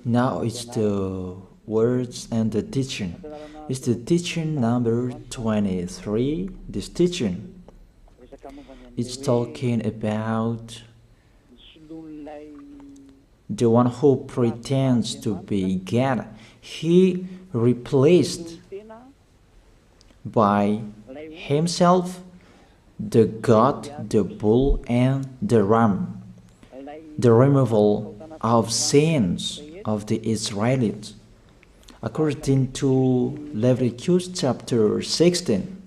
Now it's the words and the teaching. It's the teaching number 23. This teaching, it's talking about the one who pretends to be God. He replaced by himself the goat, the bull, and the ram. The removal of sins of the Israelites. According to Leviticus chapter 16,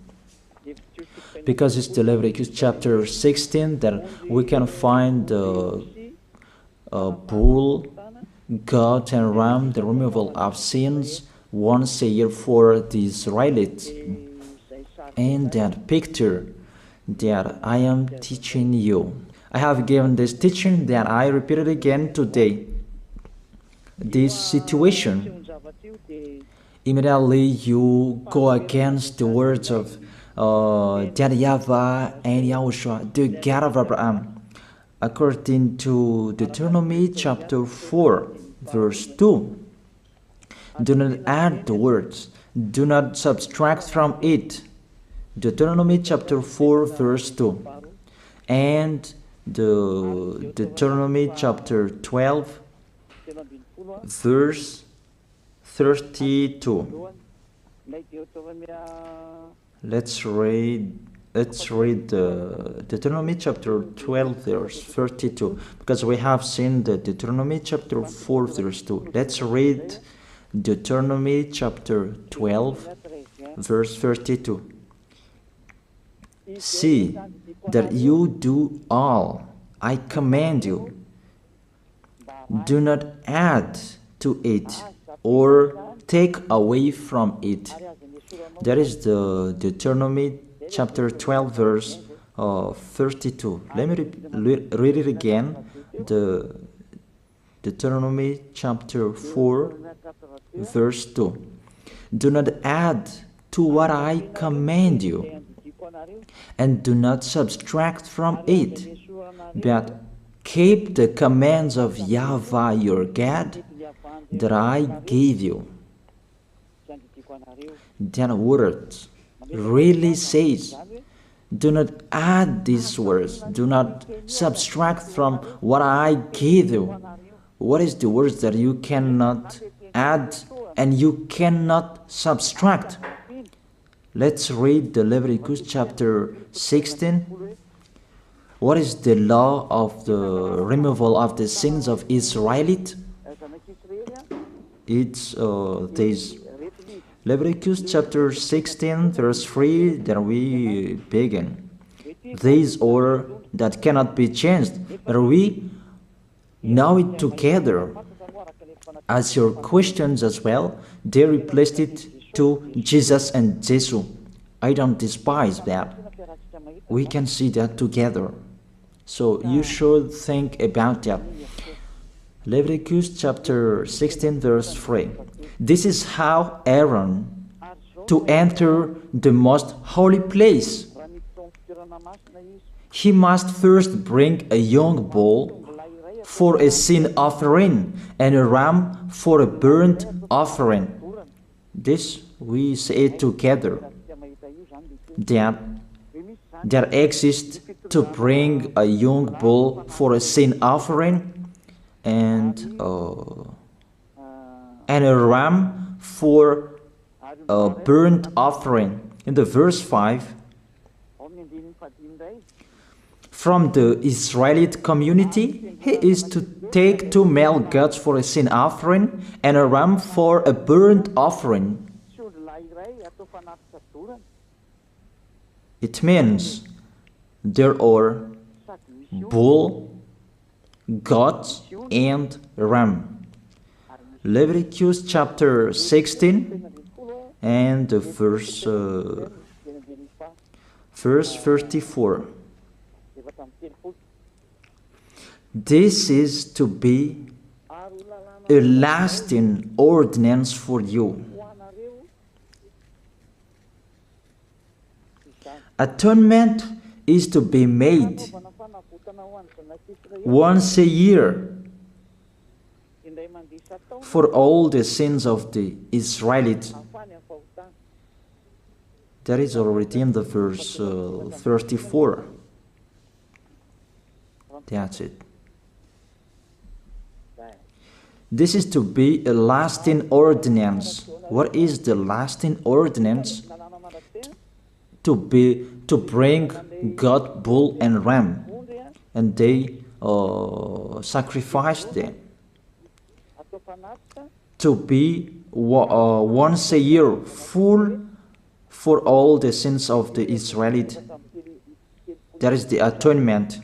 because it's the Leviticus chapter 16 that we can find the bull, goat, and ram, the removal of sins once a year for the Israelites. And that picture that I am teaching you, I have given this teaching that I repeated again today. This situation, immediately you go against the words of that YAHVAH and YAHOSHUAH, the God of Abraham. According to Deuteronomy chapter 4, verse 2, do not add the words, do not subtract from it. Deuteronomy chapter 4, verse 2. And the Deuteronomy chapter 12, verse 32. Let's read Deuteronomy chapter 12, verse 32, because we have seen the Deuteronomy chapter 4, verse 2. Let's read Deuteronomy chapter 12, verse 32. See that you do all I command you. Do not add to it or take away from it. That is the Deuteronomy chapter 12, verse 32. Let me read it again. The Deuteronomy chapter 4, verse 2. Do not add to what I command you, and do not subtract from it, but keep the commands of YAHVAH your God that I gave you. That word really says, do not add these words, do not subtract from what I gave you. What is the words that you cannot add and you cannot subtract? Let's read the Leviticus chapter 16. What is the law of the removal of the sins of Israelite? It's this Leviticus chapter 16, verse 3 that we begin. These order that cannot be changed, but we know it together. As your questions as well, they replaced it to Jesus and Jesus. I don't despise that. We can see that together. So you should think about that. Leviticus chapter 16, verse 3. This is how Aaron to enter the most holy place. He must first bring a young bull for a sin offering and a ram for a burnt offering. This we say together, that exists to bring a young bull for a sin offering and a ram for a burnt offering. In the verse 5, from the Israelite community, he is to take 2 male goats for a sin offering and a ram for a burnt offering. It means there are bull, goat, and ram. Leviticus chapter 16 and the verse 34. This is to be a lasting ordinance for you. Atonement is to be made once a year for all the sins of the Israelites. That is already in the verse 34. That's it. This is to be a lasting ordinance. What is the lasting ordinance? To bring God, bull, and ram, and they sacrificed them. To be once a year full for all the sins of the Israelites. That is the atonement.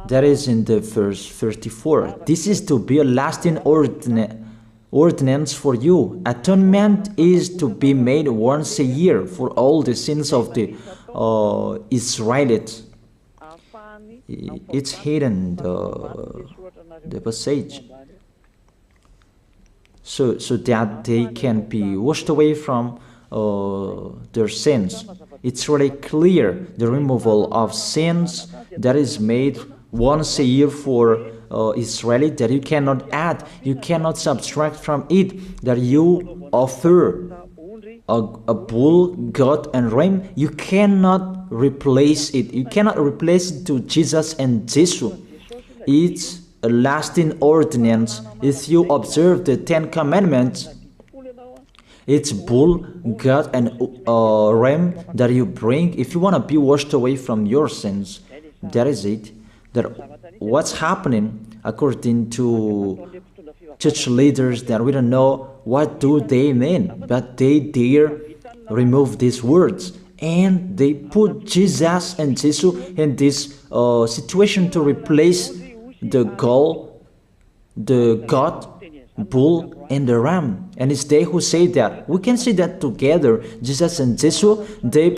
That is in the verse 34. This is to be a lasting ordinance for you. Atonement is to be made once a year for all the sins of the Israelites. It's hidden, the passage. So that they can be washed away from their sins. It's really clear, the removal of sins that is made once a year for Israeli, that you cannot add, you cannot subtract from it, that you offer a bull, goat, and ram. You cannot replace it. You cannot replace it to Jesus and Jesus. It's a lasting ordinance. If you observe the 10 Commandments, it's bull, goat, and ram that you bring if you want to be washed away from your sins. That is it. That what's happening according to church leaders, that we don't know what do they mean, but they dare remove these words, and they put Jesus and Jesus in this situation to replace the goat, bull, and the ram. And it's they who say that. We can see that together, Jesus and Jesus, they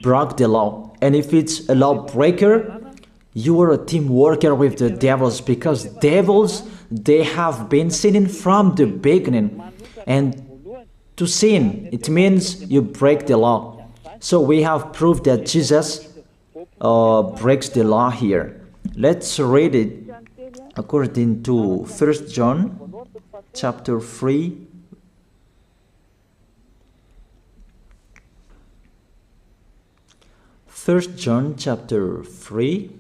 broke the law. And if it's a lawbreaker, you are a team worker with the devils, because devils, they have been sinning from the beginning. And to sin, it means you break the law. So we have proof that Jesus breaks the law here. Let's read it according to 1 John chapter 3. First John chapter 3,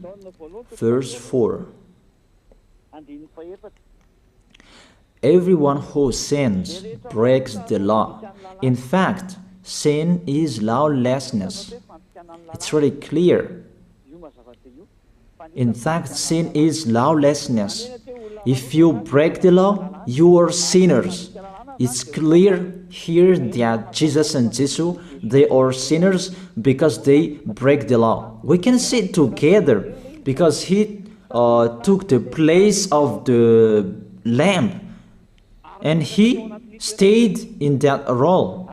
verse 4. Everyone who sins breaks the law. In fact, sin is lawlessness. It's really clear. In fact, sin is lawlessness. If you break the law, you are sinners. It's clear here that Jesus and Jesus, they are sinners because they break the law. We can see it together because he took the place of the lamb, and he stayed in that role.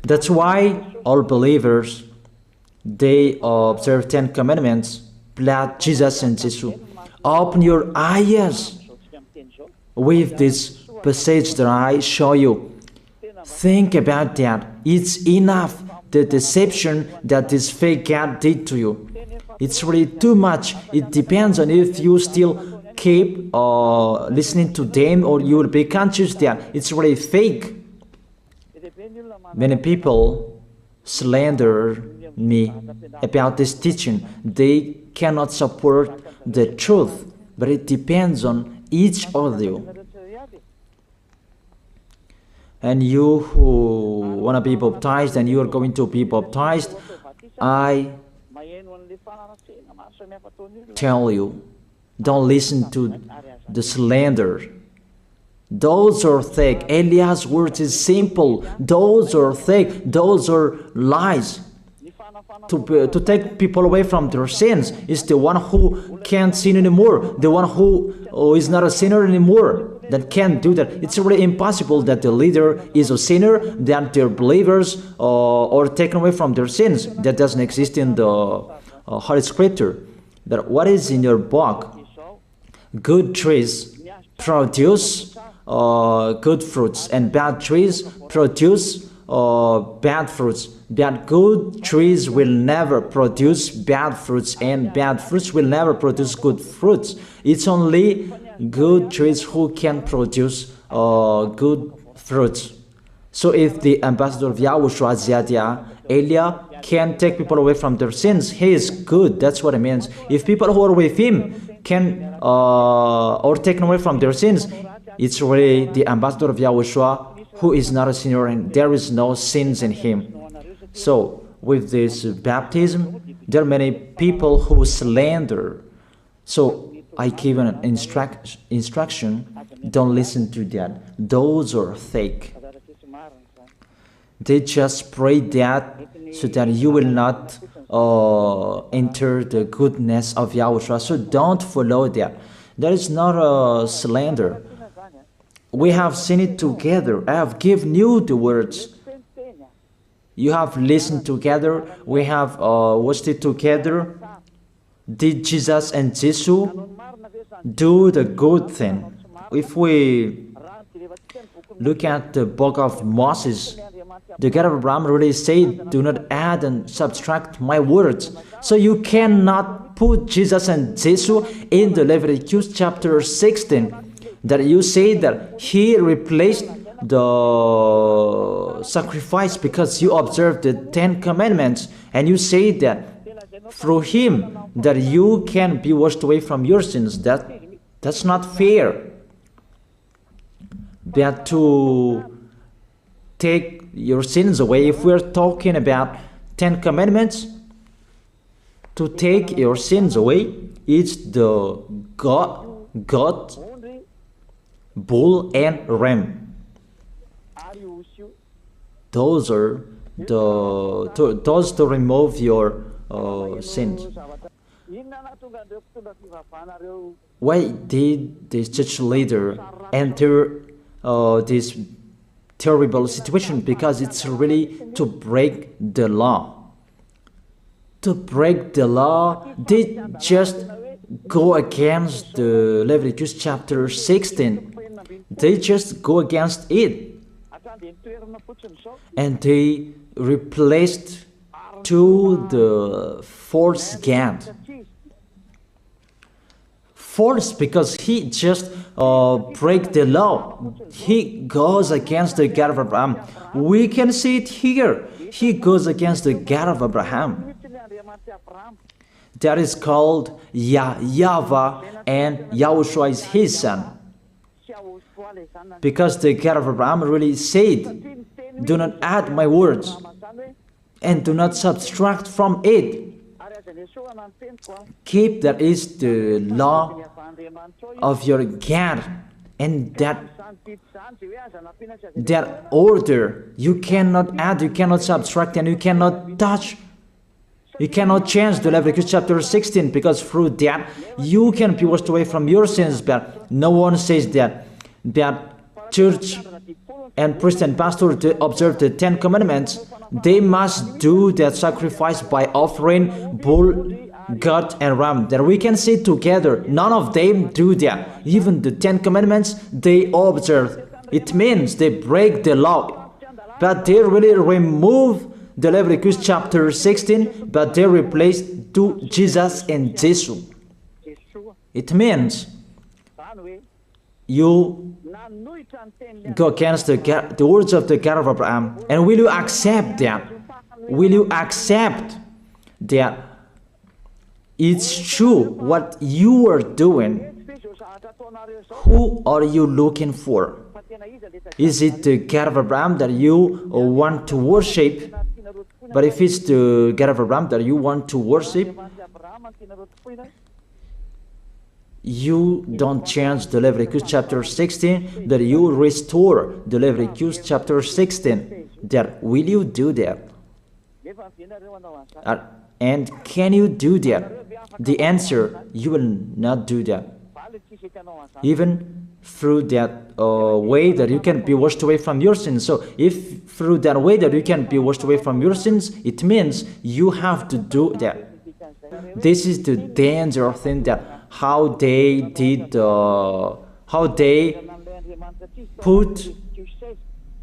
That's why all believers, they observe 10 commandments, blood, Jesus and Jesus. Open your eyes with this passage that I show you. Think about that. It's enough, the deception that this fake God did to you. It's really too much. It depends on if you still keep listening to them, or you will be conscious that it's really fake. Many people slander me about this teaching. They cannot support the truth, but it depends on each of you. And you who want to be baptized, and you are going to be baptized, I tell you, don't listen to the slander. Those are fake. Eliah's words is simple. Those are fake. Those are lies. To take people away from their sins is the one who can't sin anymore. The one who is not a sinner anymore, that can't do that. It's really impossible that the leader is a sinner, that their believers are taken away from their sins. That doesn't exist in the Holy Scripture. That what is in your book? Good trees produce good fruits, and bad trees produce bad fruits. That good trees will never produce bad fruits, and bad fruits will never produce good fruits. It's only good trees who can produce good fruits. So if the ambassador of Yahushua, Ziyadiyah, Elia, can take people away from their sins, he is good. That's what it means. If people who are with him can or taken away from their sins, it's really the ambassador of Yahushua who is not a sinner, and there is no sins in him. So with this baptism, there are many people who slander. So I give an instruction, don't listen to that. Those are fake. They just pray that so that you will not enter the goodness of Yahushua. So don't follow that. That is not a slander. We have seen it together. I have given you the words. You have listened together. We have watched it together. Did Jesus and Jesus do the good thing? If we look at the book of Moses, the God of Abraham really said, do not add and subtract my words. So you cannot put Jesus and Jesus in the Leviticus chapter 16. That you say that he replaced the sacrifice because you observed the 10 commandments, and you say that through him that you can be washed away from your sins. That's not fair. That to take your sins away, if we're talking about 10 commandments, to take your sins away, it's the God, bull and ram. Those are those to remove your sins. Why did this church leader enter this terrible situation? Because it's really to break the law. To break the law, they just go against the Leviticus chapter 16. They just go against it. And they replaced to the false God. False because he just break the law. He goes against the God of Abraham. We can see it here. He goes against the God of Abraham. That is called YAHVAH, and YAHOSHUAH is his son. Because the God of Abraham really said, do not add my words and do not subtract from it. Keep that is the law of your God, and that order. You cannot add, you cannot subtract, and you cannot touch. You cannot change the Leviticus chapter 16, because through that you can be washed away from your sins. But no one says that church and priest and pastor to observe the 10 commandments, they must do that sacrifice by offering bull, goat, and ram. That we can see together. None of them do that. Even the 10 commandments they observe. It means they break the law, but they really remove the Leviticus chapter 16, but they replace to Jesus and Jesus. It means you go against the words of the God of Abraham. And will you accept that? Will you accept that it's true what you are doing? Who are you looking for? Is it the God of Abraham that you want to worship? But if it's the God of Abraham that you want to worship, you don't change the Leviticus chapter 16, that you restore the Leviticus chapter 16. That will you do that? And can you do that? The answer, you will not do that. Even through that way that you can be washed away from your sins. So if through that way that you can be washed away from your sins, it means you have to do that. This is the danger thing, that how they did, how they put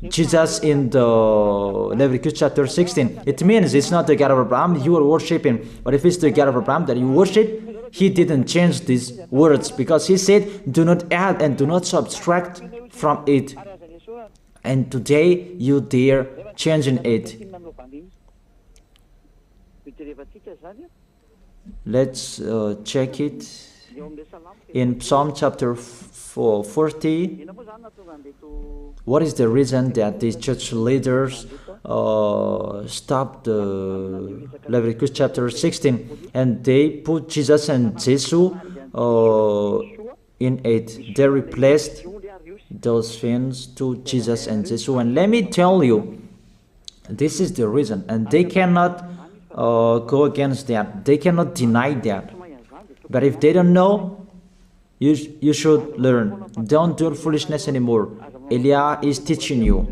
Jesus in the Leviticus chapter 16. It means it's not the God of Abraham you are worshiping. But if it's the God of Abraham that you worship, he didn't change these words, because he said, do not add and do not subtract from it. And today you dare changing it. Let's check it in Psalm chapter 40. What is the reason that these church leaders stopped the Leviticus chapter 16 and they put Jesus and Jesus in it? They replaced those things to Jesus and Jesus. And let me tell you, this is the reason, and they cannot go against that. They cannot deny that. But if they don't know, you should learn. Don't do foolishness anymore. Elia is teaching you.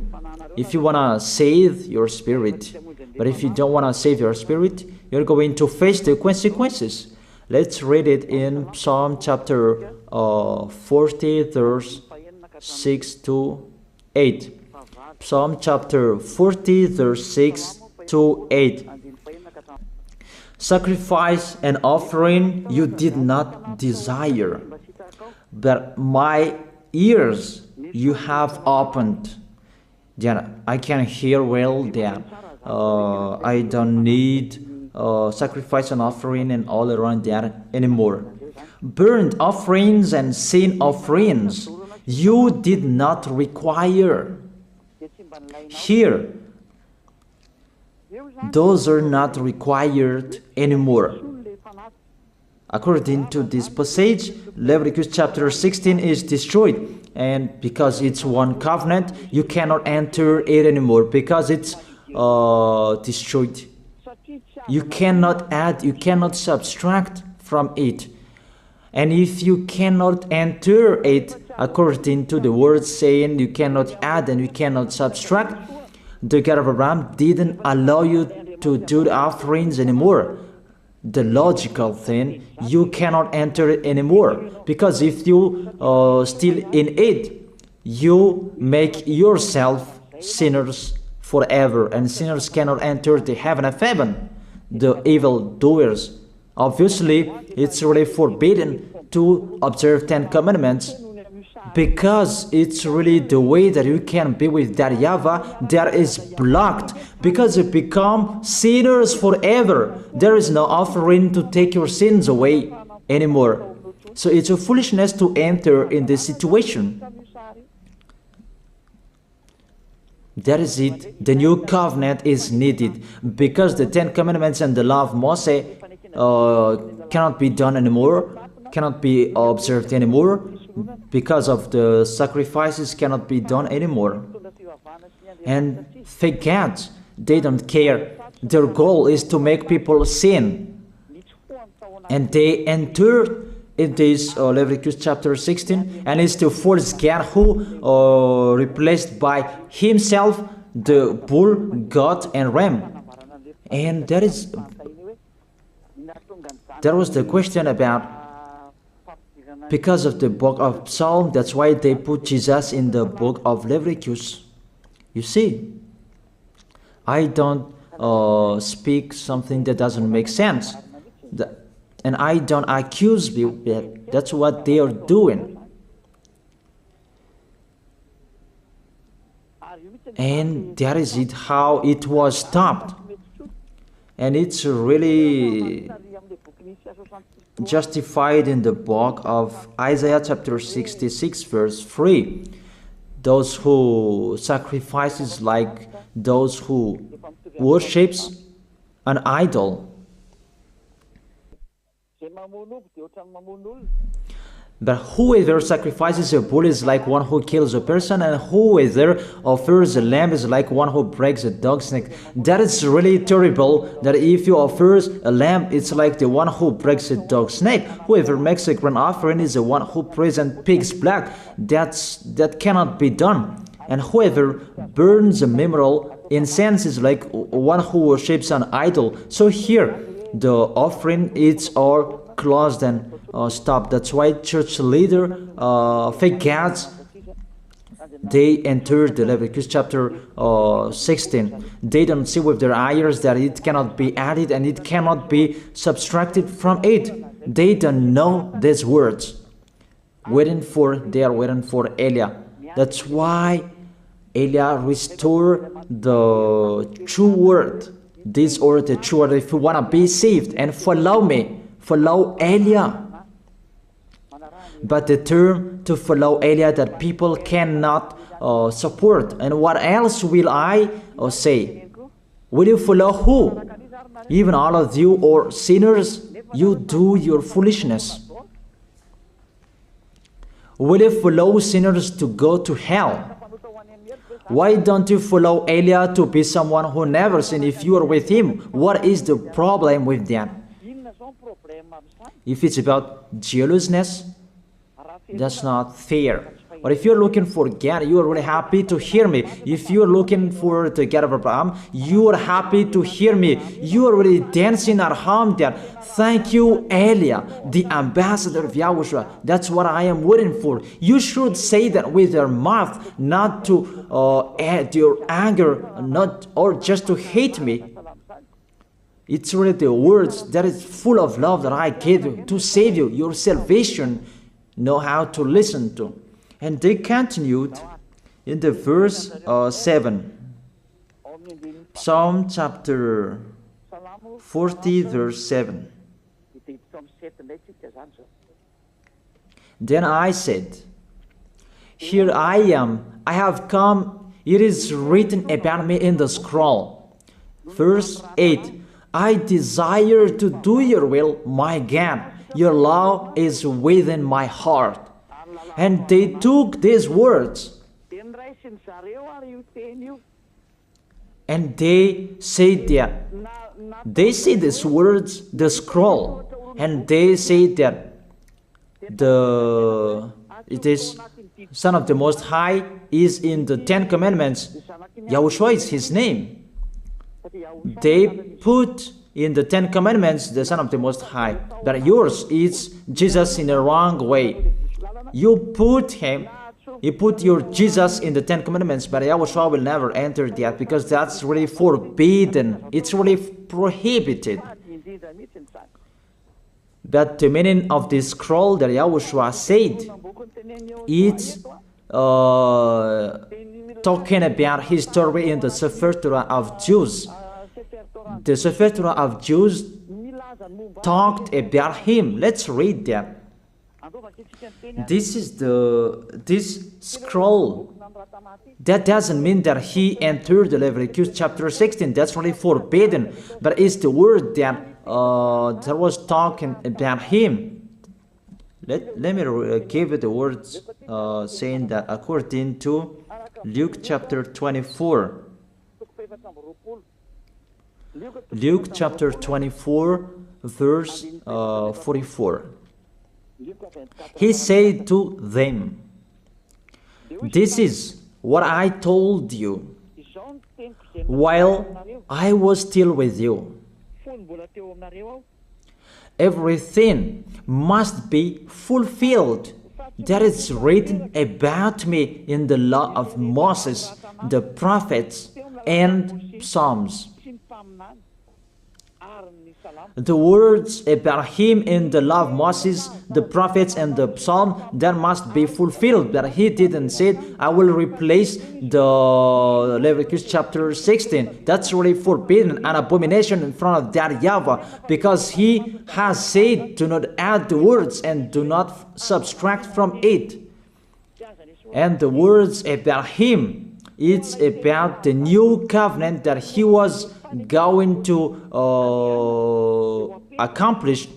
If you want to save your spirit, but if you don't want to save your spirit, you're going to face the consequences. Let's read it in Psalm chapter 40, verse 6 to 8. Psalm chapter 40, verse 6 to 8. Sacrifice and offering you did not desire, but my ears you have opened. Then I can hear well that I don't need sacrifice and offering and all around that anymore. Burnt offerings and sin offerings you did not require. Here, those are not required anymore. According to this passage, Leviticus chapter 16 is destroyed, and because it's one covenant, you cannot enter it anymore because it's destroyed. You cannot add, you cannot subtract from it. And if you cannot enter it according to the word saying you cannot add and you cannot subtract, the God of Abraham didn't allow you to do the offerings anymore. The logical thing, you cannot enter it anymore, because if you still in it, you make yourself sinners forever, and sinners cannot enter the heaven of heaven, the evil doers. Obviously, it's really forbidden to observe 10 commandments, because it's really the way that you can be with that YAHVAH that is blocked, because you become sinners forever. There is no offering to take your sins away anymore. So it's a foolishness to enter in this situation. That is it. The new covenant is needed, because the 10 commandments and the law of Moses cannot be done anymore, cannot be observed anymore, because of the sacrifices cannot be done anymore. And fake gods, they don't care. Their goal is to make people sin. And they entered in this Leviticus chapter 16, and it's the false God who replaced by himself the bull, goat, and ram. And there was the question about, because of the book of Psalm, that's why they put Jesus in the book of Leviticus. You see, I don't speak something that doesn't make sense. And I don't accuse you that that's what they are doing. And that is it, how it was stopped. And it's really justified in the book of Isaiah chapter 66 verse 3. Those who sacrifices like those who worships an idol. But whoever sacrifices a bull is like one who kills a person, and whoever offers a lamb is like one who breaks a dog's neck. That is really terrible, that if you offer a lamb, it's like the one who breaks a dog's neck. Whoever makes a grain offering is the one who presents pig's blood. That cannot be done. And whoever burns a memorial incense is like one who worships an idol. So here, the offering is all closed and stopped. That's why church leader, fake gods, they entered the Leviticus chapter 16. They don't see with their eyes that it cannot be added and it cannot be subtracted from it. They don't know these words. They are waiting for Elia. That's why Elia restored the true word. This or the true word. If you want to be saved and follow me, follow Elia. But the term to follow Elia that people cannot support. And what else will I say? Will you follow who? Even all of you or sinners, you do your foolishness. Will you follow sinners to go to hell? Why don't you follow Elia to be someone who never sinned if you are with him? What is the problem with that? If it's about jealousness, that's not fair. But if you're looking for God, you are really happy to hear me. If you're looking for the God of Abraham, you are happy to hear me. You are really dancing at home there. Thank you, Elia, the ambassador of Yahushua. That's what I am waiting for. You should say that with your mouth, not to add your anger, not or just to hate me. It's really the words that is full of love that I gave you to save you. Your salvation, know how to listen to. And they continued in the verse 7. Psalm chapter 40 verse 7. Then I said, here I am, I have come, it is written about me in the scroll. Verse 8. I desire to do your will, my God. Your law is within my heart. And they took these words and they said that they say these words, the scroll, and they say that it is Son of the Most High is in the 10 Commandments. Yahushua is his name. They put in the 10 Commandments the Son of the Most High, that yours is Jesus in the wrong way. You put your Jesus in the 10 Commandments, but Yahushua will never enter that because that's really forbidden. It's really prohibited. But the meaning of this scroll that Yahushua said, it's talking about his story in the Sefer Torah of Jews. The Sefer Torah of Jews talked about him. Let's read that. This scroll. That doesn't mean that he entered the Leviticus chapter 16. That's really forbidden. But it's the word that was talking about him. Let me give you the words saying that according to Luke chapter 24. Luke chapter 24 verse 44. He said to them, this is what I told you while I was still with you. Everything must be fulfilled that is written about me in the law of Moses, the prophets, and Psalms. The words about him in the law of Moses, the prophets, and the psalm, that must be fulfilled. But he didn't say, I will replace the Leviticus chapter 16. That's really forbidden, an abomination in front of that YAHVAH, because he has said, do not add the words and do not subtract from it. And the words about him, it's about the new covenant that he was going to accomplish.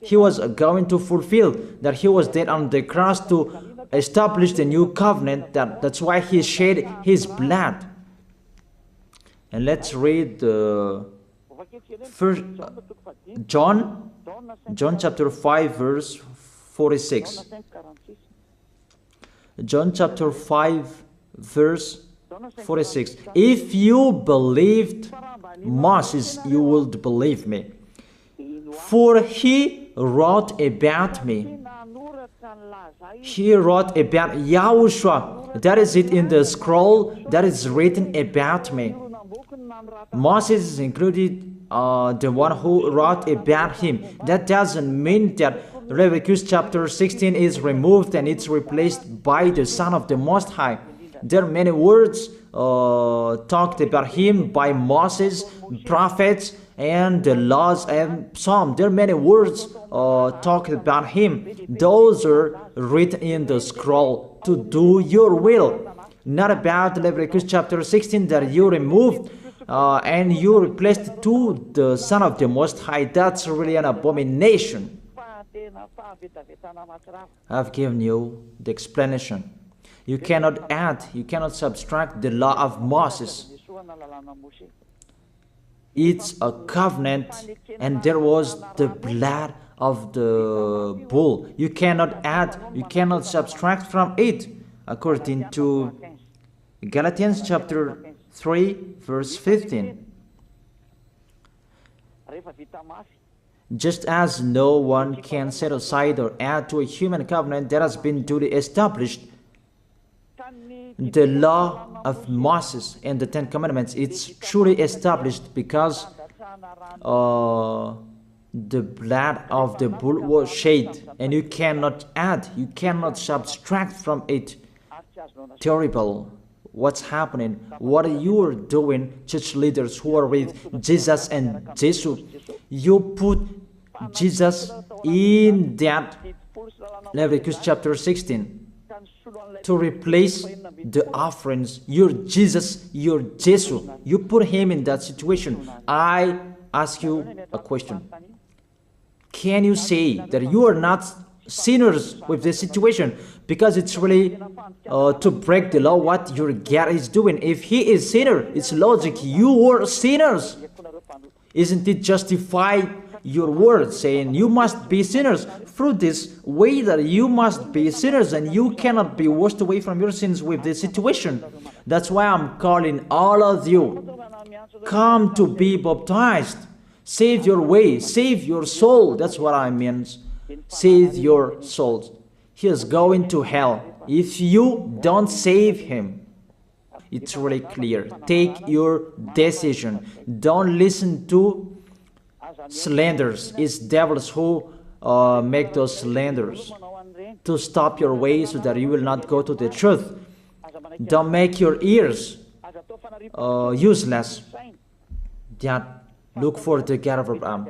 He was going to fulfill, that he was dead on the cross to establish the new covenant. That's why he shed his blood. And let's read first John chapter 5 verse 46. John chapter 5 verse 46. If you believed Moses, you would believe me, for he wrote about me. He wrote about Yahushua That is it in the scroll that is written about me. Moses is included, the one who wrote about him. That doesn't mean that Leviticus chapter 16 is removed and it's replaced by the Son of the Most High. There are many words talked about him by Moses, prophets, and the laws and Psalm. There are many words talked about him. Those are written in the scroll to do your will. Not about Leviticus chapter 16 that you removed and you replaced to the Son of the Most High. That's really an abomination. I've given you the explanation. You cannot add, you cannot subtract the law of Moses. It's a covenant, and there was the blood of the bull. You cannot add, you cannot subtract from it, according to Galatians chapter 3, verse 15. Just as no one can set aside or add to a human covenant that has been duly established, the law of Moses and the Ten Commandments, it's truly established because the blood of the bull was shed, and you cannot add, you cannot subtract from it. Terrible. What's happening? What you are doing, church leaders who are with Jesus and Jesus? You put Jesus in that Leviticus chapter 16 to replace the offerings. You're Jesus, you're Jesus. You put him in that situation. I ask you a question. Can you say that you are not sinners with this situation? Because it's really to break the law what your God is doing. If he is sinner, it's logic. You are sinners. Isn't it justify your word saying you must be sinners through this way that you must be sinners and you cannot be washed away from your sins with this situation? That's why I'm calling all of you, come to be baptized. Save your way, save your soul. That's what I mean. Save your souls. He is going to hell if you don't save him. It's really clear. Take your decision. Don't listen to slanders. It's devils who make those slanders to stop your way so that you will not go to the truth. Don't make your ears useless. Look for the God of Abraham.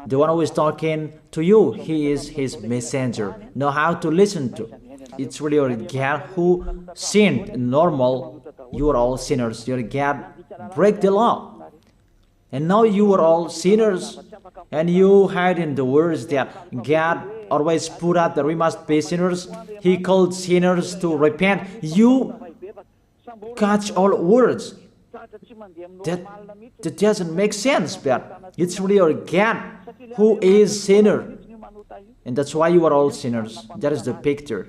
The one who is talking to you, he is his messenger. Know how to listen to. It's really your God who sinned. Normal, you are all sinners. Your God break the law. And now you are all sinners. And you hide in the words that God always put out that we must be sinners. He called sinners to repent. You catch all words. That doesn't make sense, but it's really your God who is sinner. And that's why you are all sinners. That is the picture.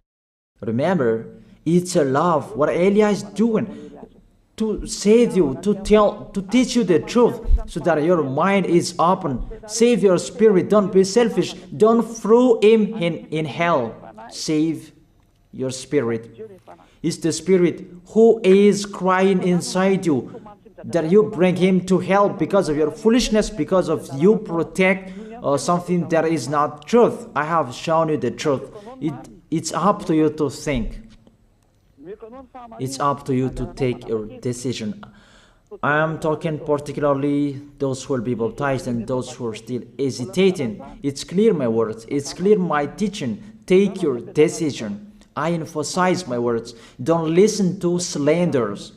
Remember, it's a love. What Elia is doing to save you, to teach you the truth so that your mind is open. Save your spirit. Don't be selfish. Don't throw him in hell. Save your spirit. It's the spirit who is crying inside you that you bring him to hell because of your foolishness, because of you protect something that is not truth. I have shown you the truth. It's up to you to think. It's up to you to take your decision. I am talking particularly those who will be baptized and those who are still hesitating. It's clear my words. It's clear my teaching. Take your decision. I emphasize my words. Don't listen to slanders.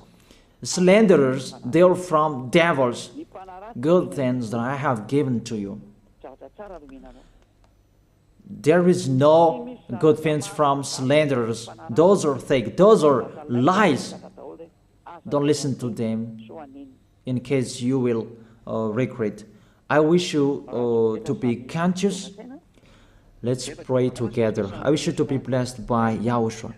Slanderers, they are from devils. Good things that I have given to you. There is no good things from slanderers. Those are fake. Those are lies. Don't listen to them in case you will regret. I wish you to be conscious. Let's pray together. I wish you to be blessed by YAHOSHUAH.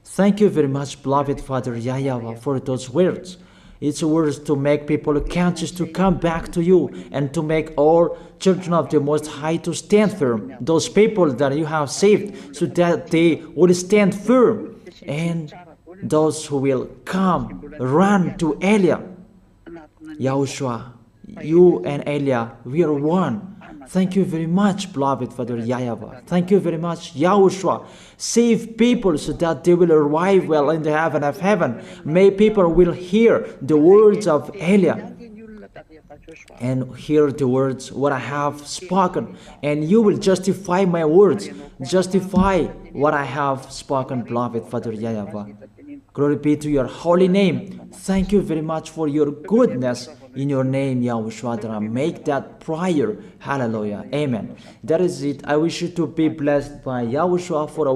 Thank you very much, beloved Father YAHVAH, for those words. It's words to make people conscious to come back to you and to make all children of the Most High to stand firm. Those people that you have saved so that they will stand firm and those who will come, run to Elia. Yahushua, you and Elia, we are one. Thank you very much, beloved Father YAHVAH. Thank you very much, Yahushua. Save people so that they will arrive well in the heaven of heaven. May people will hear the words of Elia and hear the words what I have spoken, and you will justify my words, justify what I have spoken, beloved Father YAHVAH. Glory be to your holy name. Thank you very much for your goodness. In your name, Yahushua, that I make that prayer. Hallelujah. Amen. That is it. I wish you to be blessed by Yahushua for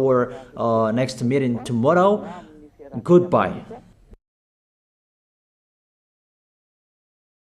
our next meeting tomorrow. Goodbye.